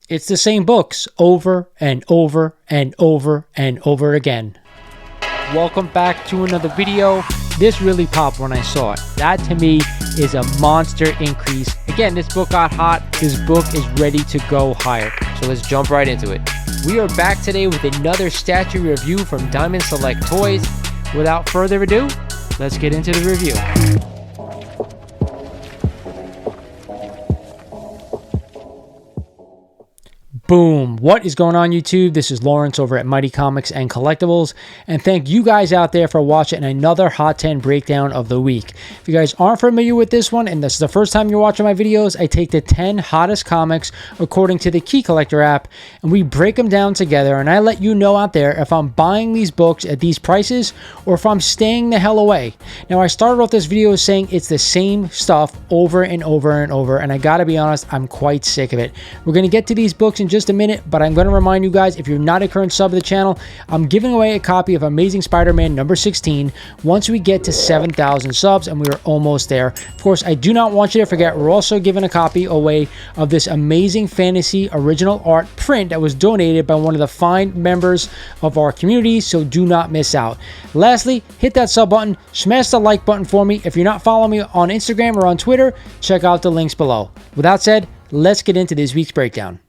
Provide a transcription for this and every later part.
It's the same books over and over and over and over again. Welcome back to another video. This really popped when I saw it. That to me is a monster increase. Again, this book got hot. This book is ready to go higher. So let's jump right into it. We are back today with another statue review from Diamond Select Toys. Without further ado, let's get into the review. Boom! What is going on, YouTube? This is Lawrence over at Mighty Comics and Collectibles, and thank you guys out there for watching another Hot 10 breakdown of the week. If you guys aren't familiar with this one, and this is the first time you're watching my videos, I take the 10 hottest comics according to the Key Collector app, and we break them down together, and I let you know out there if I'm buying these books at these prices, or if I'm staying the hell away. Now, I started off this video saying it's the same stuff over and over and over, and I gotta be honest, I'm quite sick of it. We're gonna get to these books in just a minute, but I'm going to remind you guys, if you're not a current sub of the channel, I'm giving away a copy of Amazing Spider-Man number 16 once we get to 7,000 subs, and we're almost there. Of course, I do not want you to forget, we're also giving a copy away of this Amazing Fantasy original art print that was donated by one of the fine members of our community, so do not miss out. Lastly, hit that sub button, smash the like button for me. If you're not following me on Instagram or on Twitter, check out the links below. With that said, let's get into this week's breakdown.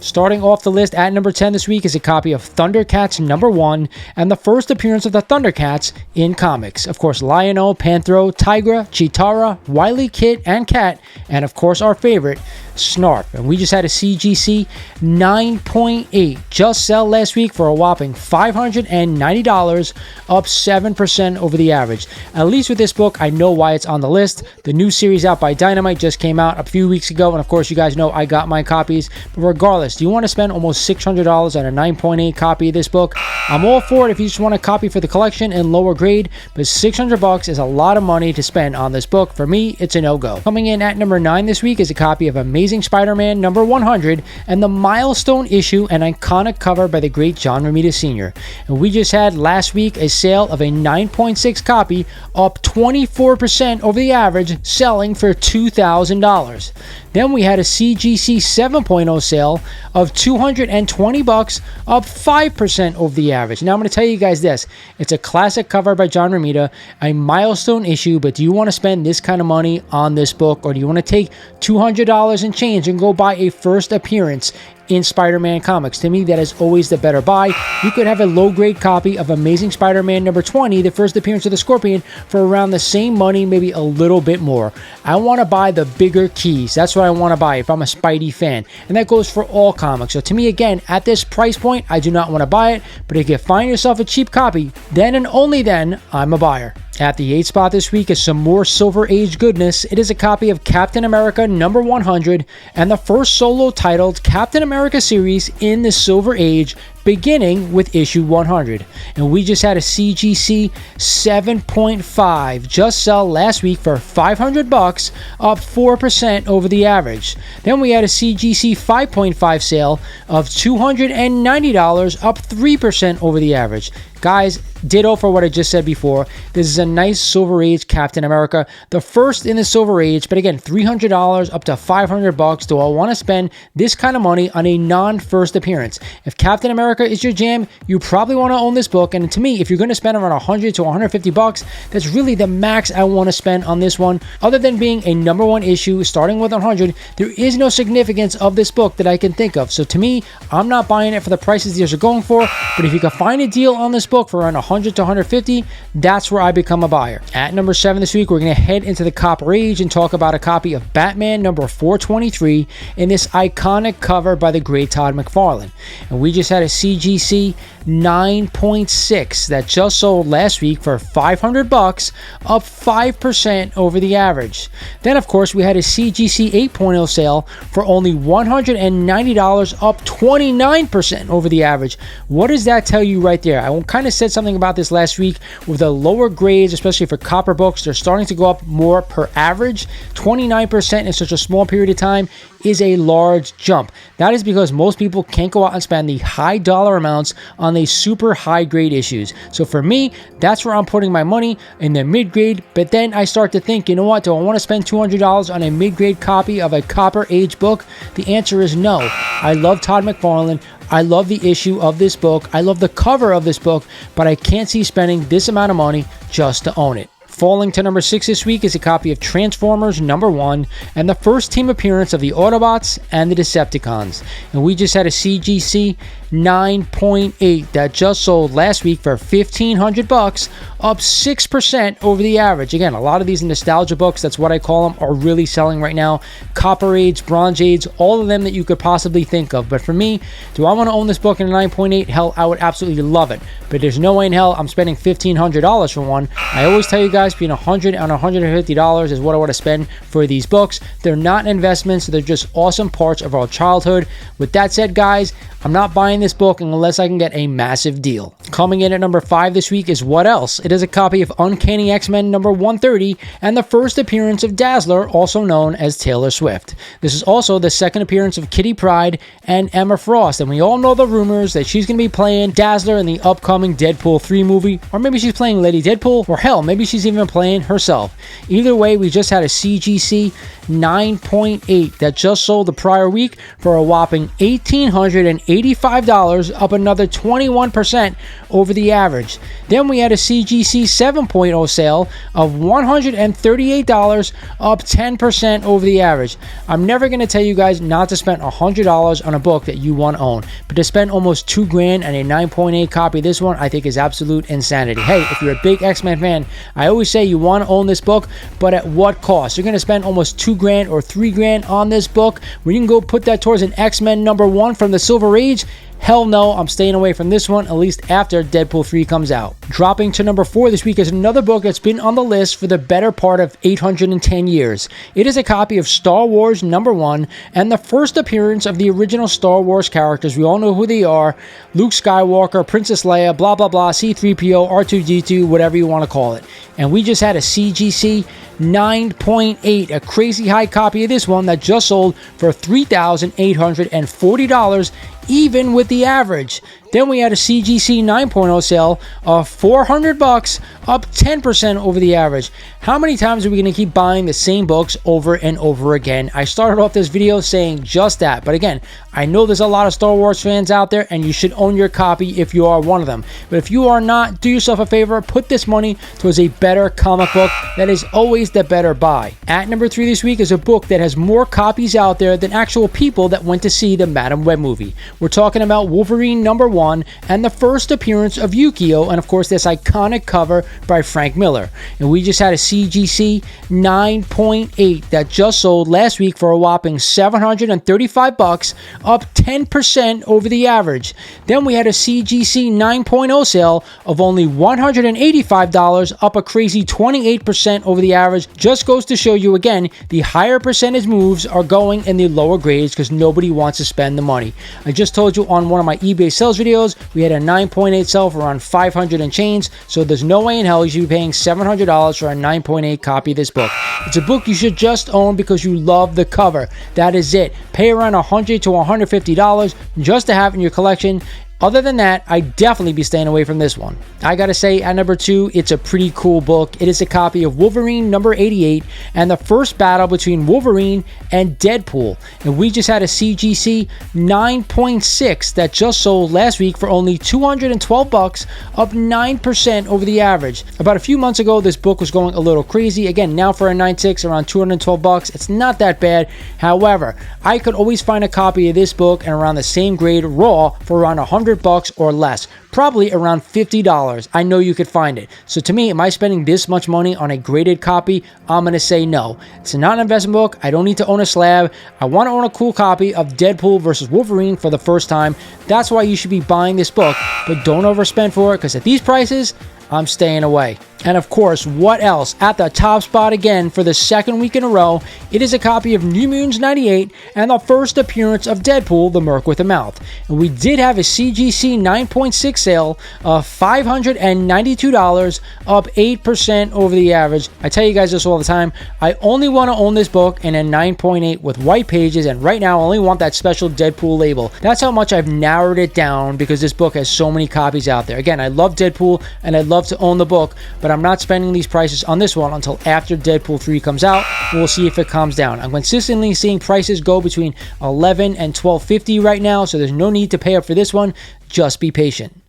Starting off the list at number 10 this week is a copy of Thundercats number 1 and the first appearance of the Thundercats in comics. Of course, Lion-O, Panthro, Tigra, Chitara, Wily Kit, and Cat, and of course our favorite, Snarf. And we just had a CGC 9.8 just sell last week for a whopping $590, up 7% over the average. At least with this book, I know why it's on the list. The new series out by Dynamite just came out a few weeks ago, and of course you guys know I got my copies. But regardless, do you want to spend almost $600 on a 9.8 copy of this book? I'm all for it if you just want a copy for the collection in lower grade, but $600 is a lot of money to spend on this book. For me, it's a no-go. Coming in at number 9 this week is a copy of Amazing Spider-Man number 100 and the milestone issue and iconic cover by the great John Romita Sr. And we just had last week a sale of a 9.6 copy, up 24% over the average, selling for $2,000. Then we had a CGC 7.0 sale of $220, up 5% over the average. Now I'm going to tell you guys this. It's a classic cover by John Romita, a milestone issue, but do you want to spend this kind of money on this book, or do you want to take $200 and change and go buy a first appearance in Spider-Man comics? To me, that is always the better buy. You could have a low-grade copy of Amazing Spider-Man number 20, the first appearance of the Scorpion, for around the same money, maybe a little bit more. I want to buy the bigger keys. That's what I want to buy if I'm a Spidey fan, and that goes for all comics. So to me, again, at this price point, I do not want to buy it, but if you find yourself a cheap copy, then and only then, I'm a buyer. At the 8th spot this week is some more Silver Age goodness. It is a copy of Captain America number 100 and the first solo titled Captain America series in the Silver Age, beginning with issue 100. And we just had a CGC 7.5 just sell last week for $500, up 4% over the average. Then we had a CGC 5.5 sale of $290, up 3% over the average. Guys, ditto for what I just said before. This is a nice Silver Age Captain America, the first in the Silver Age, but again, $300 up to $500. Do I want to spend this kind of money on a non-first appearance? If Captain America is your jam, you probably want to own this book, and to me, if you're going to spend around $100 to $150, that's really the max I want to spend on this one. Other than being a number 1 issue starting with 100, there is no significance of this book that I can think of. So to me, I'm not buying it for the prices these are going for, but if you can find a deal on this book for around $100 to $150, that's where I become a buyer. At number 7 this week, we're going to head into the Copper Age and talk about a copy of Batman number 423 in this iconic cover by the great Todd McFarlane. And we just had a CGC 9.6 that just sold last week for $500, up 5% over the average. Then of course we had a CGC 8.0 sale for only $190, up 29% over the average. What does that tell you right there? I kind of said something about this last week with the lower grades, especially for copper books. They're starting to go up more per average. 29% in such a small period of time is a large jump. That is because most people can't go out and spend the high dollar amounts on these super high grade issues. So for me, that's where I'm putting my money, in the mid grade. But then I start to think, you know what, do I want to spend $200 on a mid grade copy of a Copper Age book? The answer is no. I love Todd McFarlane. I love the issue of this book. I love the cover of this book, but I can't see spending this amount of money just to own it. Falling to number 6 this week is a copy of Transformers #1 and the first team appearance of the Autobots and the Decepticons. And we just had a CGC 9.8 that just sold last week for $1,500, up 6% over the average. Again, a lot of these nostalgia books, that's what I call them, are really selling right now. Copper Age, Bronze Age, all of them that you could possibly think of. But for me, do I want to own this book in a 9.8? Hell, I would absolutely love it. But there's no way in hell I'm spending $1,500 for one. I always tell you guys, between $100 and $150 is what I want to spend for these books. They're not investments. They're just awesome parts of our childhood. With that said, guys, I'm not buying this book unless I can get a massive deal. Coming in at number 5 this week is What Else? It is a copy of Uncanny X-Men number 130 and the first appearance of Dazzler, also known as Taylor Swift. This is also the second appearance of Kitty Pryde and Emma Frost, and we all know the rumors that she's going to be playing Dazzler in the upcoming Deadpool 3 movie, or maybe she's playing Lady Deadpool, or hell, maybe she's even playing herself. Either way, we just had a CGC 9.8 that just sold the prior week for a whopping $1,885, up another 21% over the average. Then we had a CGC 7.0 sale of $138, up 10% over the average. I'm never going to tell you guys not to spend $100 on a book that you want to own, but to spend almost $2,000 on a 9.8 copy of this one, I think is absolute insanity. Hey, if you're a big X-Men fan, I always say you want to own this book, but at what cost? You're going to spend almost $2,000 or $3,000 on this book when you can go put that towards an X-Men #1 from the Silver Age? Hell no, I'm staying away from this one, at least after Deadpool 3 comes out. Dropping to number 4 this week is another book that's been on the list for the better part of 810 years. It is a copy of Star Wars #1 and the first appearance of the original Star Wars characters. We all know who they are: Luke Skywalker, Princess Leia, blah blah blah, C-3PO, R2-D2, whatever you want to call it. And we just had a CGC 9.8, a crazy high copy of this one that just sold for $3,840, even with the average. Then we had a CGC 9.0 sale of $400, up 10% over the average. How many times are we going to keep buying the same books over and over again? I started off this video saying just that, but again, I know there's a lot of Star Wars fans out there, and you should own your copy if you are one of them. But if you are not, do yourself a favor, put this money towards a better comic book. That is always the better buy. At number 3 this week is a book that has more copies out there than actual people that went to see the Madam Web movie. We're talking about Wolverine #1 and the first appearance of Yukio, and of course this iconic cover by Frank Miller. And we just had a CGC 9.8 that just sold last week for a whopping $735, up 10% over the average. Then we had a CGC 9.0 sale of only $185, up a crazy 28% over the average. Just goes to show you again, the higher percentage moves are going in the lower grades because nobody wants to spend the money. I just told you on one of my eBay sales videos, we had a 9.8 sell for around $500 and change, so there's no way in hell you should be paying $700 for a 9.8 copy of this book. It's a book you should just own because you love the cover. That is it. Pay around $100 to $150 just to have in your collection. Other than that, I'd definitely be staying away from this one. I gotta say, at number 2, it's a pretty cool book. It is a copy of Wolverine #88 and the first battle between Wolverine and Deadpool. And we just had a CGC 9.6 that just sold last week for only $212, up 9% over the average. About a few months ago, this book was going a little crazy. Again, now for a 9.6, around $212. It's not that bad. However, I could always find a copy of this book and around the same grade raw for around $100 or less, probably around $50. I know you could find it. So to me, am I spending this much money on a graded copy? I'm going to say no. It's not an investment book. I don't need to own a slab. I want to own a cool copy of Deadpool versus Wolverine for the first time. That's why you should be buying this book, but don't overspend for it, because at these prices, I'm staying away. And of course, what else? At the top spot again for the second week in a row, it is a copy of New Mutants 98 and the first appearance of Deadpool, the Merc with a Mouth. And we did have a CGC 9.6 sale of $592, up 8% over the average. I tell you guys this all the time. I only want to own this book in a 9.8 with white pages, and right now I only want that special Deadpool label. That's how much I've narrowed it down because this book has so many copies out there. Again, I love Deadpool and I'd love to own the book, but I'm not spending these prices on this one until after Deadpool 3 comes out. We'll see if it calms down. I'm consistently seeing prices go between $11 and $12.50 right now, so there's no need to pay up for this one. Just be patient.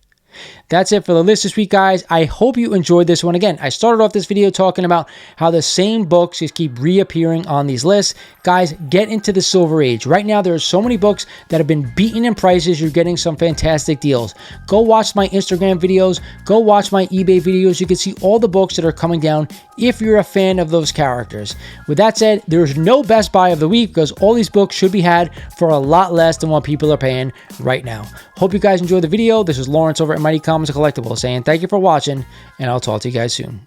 That's it for the list this week, guys. I hope you enjoyed this one. Again, I started off this video talking about how the same books just keep reappearing on these lists. Guys, get into the Silver Age. Right now, there are so many books that have been beaten in prices. You're getting some fantastic deals. Go watch my Instagram videos. Go watch my eBay videos. You can see all the books that are coming down if you're a fan of those characters. With that said, there's no best buy of the week because all these books should be had for a lot less than what people are paying right now. Hope you guys enjoyed the video. This is Lawrence over at Mighty Comics and Collectibles saying thank you for watching, and I'll talk to you guys soon.